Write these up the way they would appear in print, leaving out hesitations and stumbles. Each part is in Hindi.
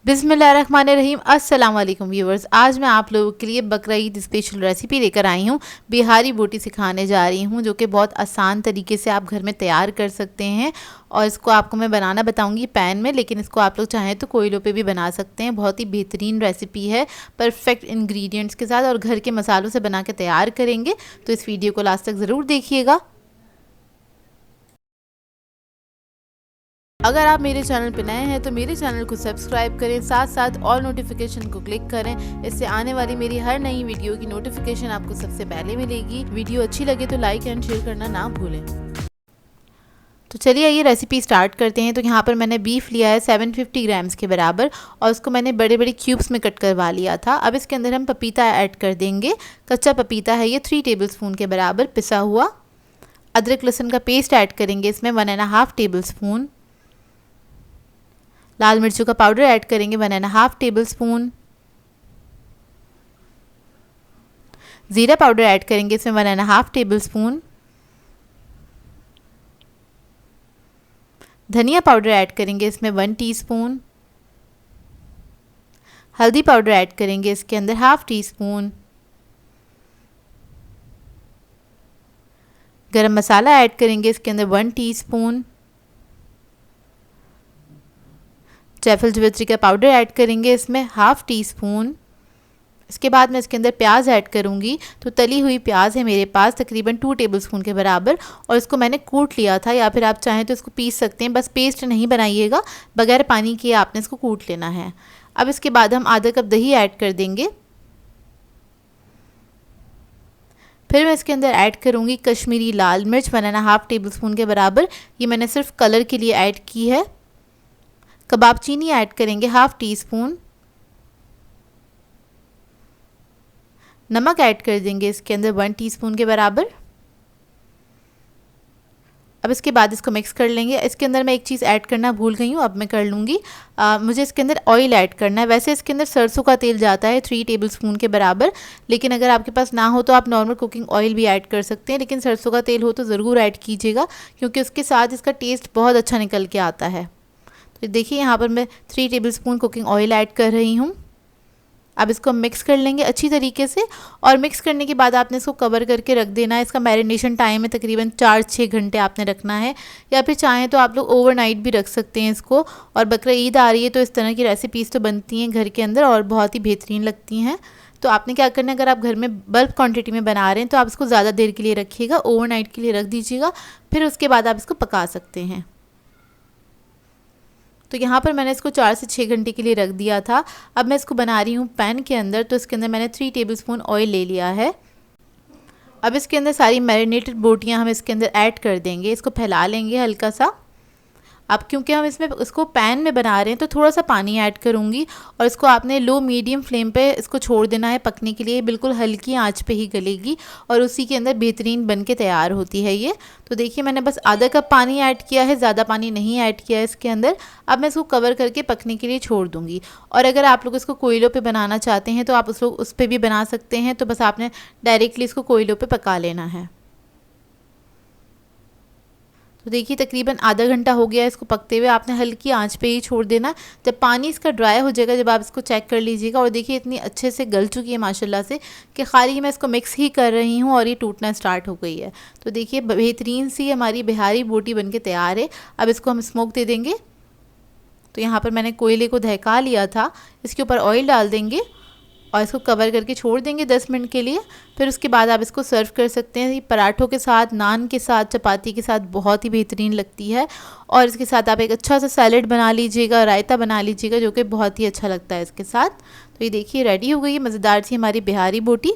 बिस्मिल्लाहिर्रहमानिर्रहीम। अस्सलाम वालेकुम व्यूवर्स। आज मैं आप लोगों के लिए बकरा ईद स्पेशल रेसिपी लेकर आई हूँ। बिहारी बोटी सिखाने जा रही हूँ जो कि बहुत आसान तरीके से आप घर में तैयार कर सकते हैं। और इसको आपको मैं बनाना बताऊँगी पैन में, लेकिन इसको आप लोग चाहें तो कोयलों पे भी बना सकते हैं। बहुत ही बेहतरीन रेसिपी है, परफेक्ट इंग्रेडिएंट्स के साथ और घर के मसालों से बना के तैयार करेंगे। तो इस वीडियो को लास्ट तक ज़रूर देखिएगा। अगर आप मेरे चैनल पर नए हैं तो मेरे चैनल को सब्सक्राइब करें, साथ साथ ऑल नोटिफिकेशन को क्लिक करें। इससे आने वाली मेरी हर नई वीडियो की नोटिफिकेशन आपको सबसे पहले मिलेगी। वीडियो अच्छी लगे तो लाइक एंड शेयर करना ना भूलें। तो चलिए ये रेसिपी स्टार्ट करते हैं। तो यहाँ पर मैंने बीफ लिया है 750 ग्राम्स के बराबर और उसको मैंने बड़े बड़े क्यूब्स में कट करवा लिया था। अब इसके अंदर हम पपीता ऐड कर देंगे। कच्चा पपीता है ये 3 टेबलस्पून के बराबर पिसा हुआ। अदरक लहसुन का पेस्ट ऐड करेंगे इसमें 1.5 टेबलस्पून। लाल मिर्चों का पाउडर ऐड करेंगे 1.5 टेबलस्पून। ज़ीरा पाउडर ऐड करेंगे इसमें 1.5 टेबलस्पून। धनिया पाउडर ऐड करेंगे इसमें 1 टीस्पून। हल्दी पाउडर ऐड करेंगे इसके अंदर 1/2 टीस्पून। गरम मसाला ऐड करेंगे इसके अंदर 1 टीस्पून। जायफल जावित्री का पाउडर ऐड करेंगे इसमें 1/2 टीस्पून। इसके बाद मैं इसके अंदर प्याज ऐड करूंगी। तो तली हुई प्याज है मेरे पास तकरीबन 2 टेबलस्पून के बराबर और इसको मैंने कूट लिया था, या फिर आप चाहें तो इसको पीस सकते हैं। बस पेस्ट नहीं बनाइएगा, बगैर पानी के आपने इसको कूट लेना है। अब इसके बाद हम आधा कप दही ऐड कर देंगे। फिर मैं इसके अंदर ऐड करूंगी कश्मीरी लाल मिर्च 1.5 टेबलस्पून के बराबर। ये मैंने सिर्फ कलर के लिए ऐड की है। कबाब चीनी ऐड करेंगे 1/2 टीस्पून। नमक ऐड कर देंगे इसके अंदर 1 टीस्पून के बराबर। अब इसके बाद इसको मिक्स कर लेंगे। इसके अंदर मैं एक चीज़ ऐड करना भूल गई हूँ, अब मैं कर लूँगी। मुझे इसके अंदर ऑयल ऐड करना है। वैसे इसके अंदर सरसों का तेल जाता है 3 टेबलस्पून के बराबर, लेकिन अगर आपके पास ना हो तो आप नॉर्मल कुकिंग ऑयल भी ऐड कर सकते हैं, लेकिन सरसों का तेल हो तो ज़रूर ऐड कीजिएगा, क्योंकि उसके साथ इसका टेस्ट बहुत अच्छा निकल के आता है। तो देखिए यहाँ पर मैं 3 टेबलस्पून कुकिंग ऑयल ऐड कर रही हूँ। अब इसको मिक्स कर लेंगे अच्छी तरीके से, और मिक्स करने के बाद आपने इसको कवर करके रख देना है। इसका मैरिनेशन टाइम है तकरीबन 4-6 घंटे आपने रखना है, या फिर चाहें तो आप लोग ओवरनाइट भी रख सकते हैं इसको। और बकरा ईद आ रही है तो इस तरह की रेसिपीज़ तो बनती हैं घर के अंदर और बहुत ही बेहतरीन लगती हैं। तो आपने क्या करना है, अगर आप घर में बल्क क्वांटिटी में बना रहे हैं तो आप इसको ज़्यादा देर के लिए रखिएगा, ओवरनाइट के लिए रख दीजिएगा, फिर उसके बाद आप इसको पका सकते हैं। तो यहाँ पर मैंने इसको 4 से 6 घंटे के लिए रख दिया था। अब मैं इसको बना रही हूँ पैन के अंदर। तो इसके अंदर मैंने 3 टेबलस्पून ऑयल ले लिया है। अब इसके अंदर सारी मैरिनेटेड बोटियाँ हम इसके अंदर ऐड कर देंगे। इसको फैला लेंगे हल्का सा। अब क्योंकि हम इसमें इसको पैन में बना रहे हैं तो थोड़ा सा पानी ऐड करूँगी, और इसको आपने लो मीडियम फ्लेम पे इसको छोड़ देना है पकने के लिए। बिल्कुल हल्की आंच पे ही गलेगी और उसी के अंदर बेहतरीन बन के तैयार होती है ये। तो देखिए मैंने बस आधा कप पानी ऐड किया है, ज़्यादा पानी नहीं ऐड किया है इसके अंदर। अब मैं इसको कवर करके पकने के लिए छोड़ दूँगी। और अगर आप लोग इसको कोयलों पर बनाना चाहते हैं तो आप उस पर भी बना सकते हैं। तो बस आपने डायरेक्टली इसको कोयलों पर पका लेना है। तो देखिए तकरीबन आधा घंटा हो गया इसको पकते हुए। आपने हल्की आंच पे ही छोड़ देना। जब पानी इसका ड्राई हो जाएगा, जब आप इसको चेक कर लीजिएगा, और देखिए इतनी अच्छे से गल चुकी है माशाल्लाह से कि खाली मैं इसको मिक्स ही कर रही हूँ और ये टूटना स्टार्ट हो गई है। तो देखिए बेहतरीन सी हमारी बिहारी बोटी बन के तैयार है। अब इसको हम स्मोक दे देंगे। तो यहाँ पर मैंने कोयले को दहका लिया था, इसके ऊपर ऑयल डाल देंगे और इसको कवर करके छोड़ देंगे 10 मिनट के लिए। फिर उसके बाद आप इसको सर्व कर सकते हैं। ये पराठों के साथ, नान के साथ, चपाती के साथ बहुत ही बेहतरीन लगती है। और इसके साथ आप एक अच्छा सा सैलेड बना लीजिएगा, रायता बना लीजिएगा, जो कि बहुत ही अच्छा लगता है इसके साथ। तो ये देखिए रेडी हो गई है मज़ेदार सी हमारी बिहारी बोटी।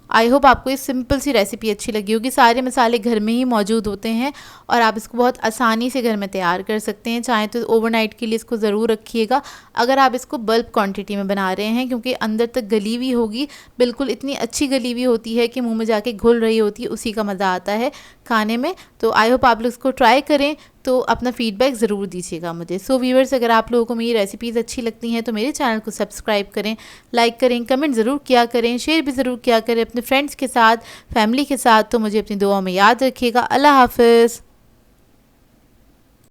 आई होप आपको ये सिंपल सी रेसिपी अच्छी लगी होगी। सारे मसाले घर में ही मौजूद होते हैं और आप इसको बहुत आसानी से घर में तैयार कर सकते हैं। चाहे तो ओवरनाइट के लिए इसको ज़रूर रखिएगा, अगर आप इसको बल्क क्वांटिटी में बना रहे हैं, क्योंकि अंदर तक गली हुई होगी। बिल्कुल इतनी अच्छी गली हुई होती है कि मुंह में जाके घुल रही होती है, उसी का मज़ा आता है खाने में। तो आई होप आप लोग इसको ट्राई करें, तो अपना फ़ीडबैक ज़रूर दीजिएगा मुझे। सो व्यूअर्स, अगर आप लोगों को मेरी रेसिपीज़ अच्छी लगती हैं तो मेरे चैनल को सब्सक्राइब करें, लाइक करें, कमेंट ज़रूर किया करें, शेयर भी ज़रूर किया करें अपने फ्रेंड्स के साथ, फैमिली के साथ। तो मुझे अपनी दुआ में याद रखिएगा। अल्लाह हाफ़िज़।